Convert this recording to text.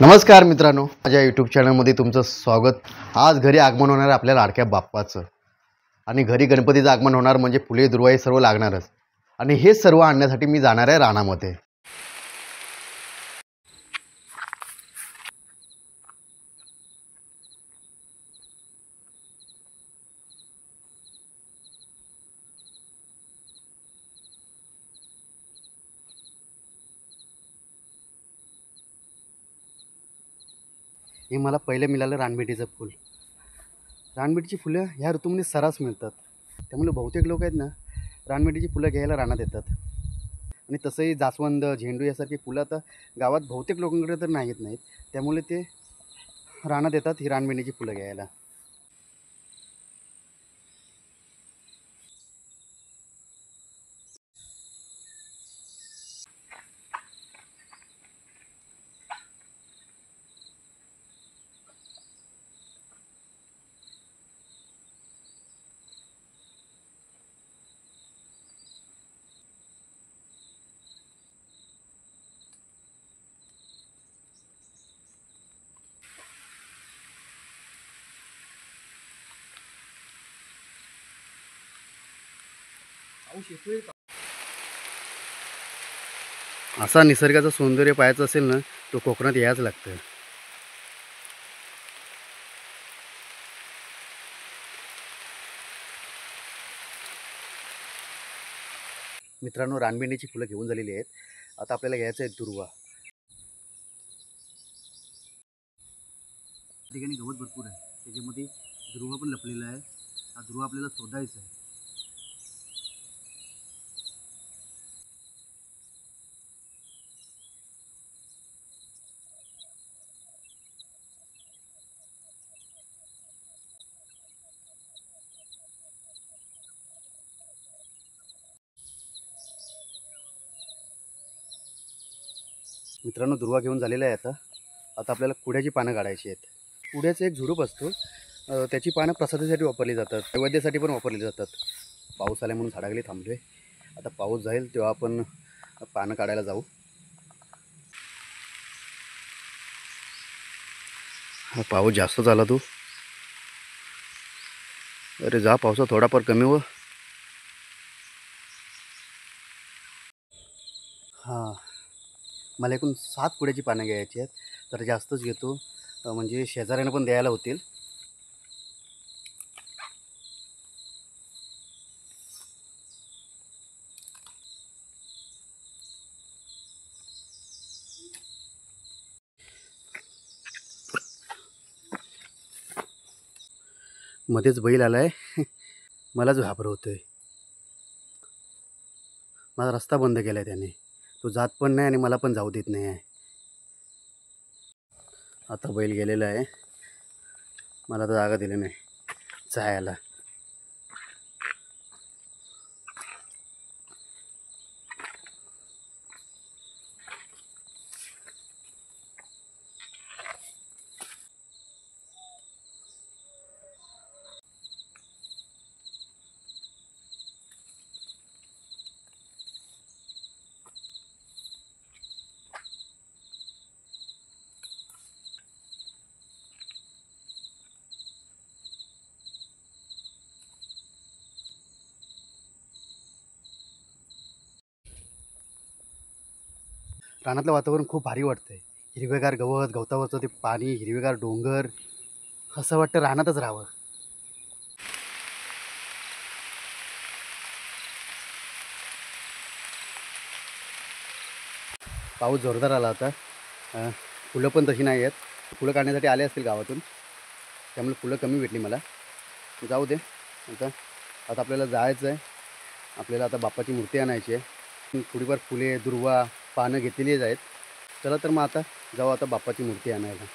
नमस्कार मित्रांनो, माझ्या यूट्यूब चॅनलमध्ये तुमचं स्वागत. आज घरी आगमन होणार आहे आपल्या लाडक्या बाप्पाचं. आणि घरी गणपतीचं आगमन होणार म्हणजे फुले दुर्वा सर्व लागणारच. आणि हे सर्व आणण्यासाठी मी जाणार आहे रानामध्ये. हे मला पहिलं मिळालं रानमेठीचं फूल. रानमेठीची फुलं ह्या ऋतूमध्ये सर्रास मिळतात. त्यामुळे बहुतेक लोक आहेत ना, रानमेठीची फुलं घ्यायला रानात येतात. आणि तसंही जास्वंद, झेंडू यासारखी फुलं आता गावात बहुतेक लोकांकडे तर नाहीत. त्यामुळे ते रानात येतात ही रानमेठीची फुलं घ्यायला. असा निसर्गाचं सौंदर्य पाहायचं असेल ना, तो कोकणात यायच लागतं. मित्रांनो, रानमेंढीची फुलं घेऊन झालेली आहेत. आता आपल्याला घ्यायचं आहे दुर्वा. ठिकाणी गवत भरपूर आहे, त्याच्यामध्ये दुर्वा पण लपलेला आहे. हा दुर्वा आपल्याला शोधायचा आहे. मित्रांनो, दुर्वा घेऊन झालेला आहे. आता आपल्याला कुड्याची पानं काढायची आहेत. कुड्याचं एक झुडूप असतो, त्याची पानं प्रसादासाठी वापरली जातात, नैवेद्यासाठी पण वापरली जातात. पाऊस आल्या म्हणून झाडाखाली थांबलो आहे. आता पाऊस जाईल तेव्हा आपण पानं काढायला जाऊ. पाऊस जास्त झाला तू. अरे जा, पावसा थोडाफार कमी हो. हां, मला एकूण 7 कुड्याची पानं घ्यायची आहेत. तर जास्तच घेतो, म्हणजे शेजाऱ्यांना पण द्यायला होतील. मध्येच बैल आलाय, मलाच घाबरवतोय. माझा रस्ता बंद केला आहे त्याने. तो जात पण नाही आणि मला पण जाऊ देत नाही आहे. आता बैल गेलेला आहे, मला तर जागा दिली नाही जायला. रानातलं वातावरण खूप भारी वाटतंय. हिरवेगार गवत, गवतावरचं ते पाणी, हिरवेगार डोंगर, असं वाटतं रानातच राहावं. पाऊस जोरदार आला आता. फुलं पण तशी नाही आहेत. फुलं काढण्यासाठी आले असतील गावातून, त्यामुळे फुलं कमी भेटली मला. जाऊ दे. आता आपल्याला जायचं आहे. आपल्याला आता बाप्पाची मूर्ती आणायची आहे. थोडीफार फुले, दुर्वा, पानं घेतलेलीच आहेत. चला तर मग आता जाऊ आता बाप्पाची मूर्ती आणायला.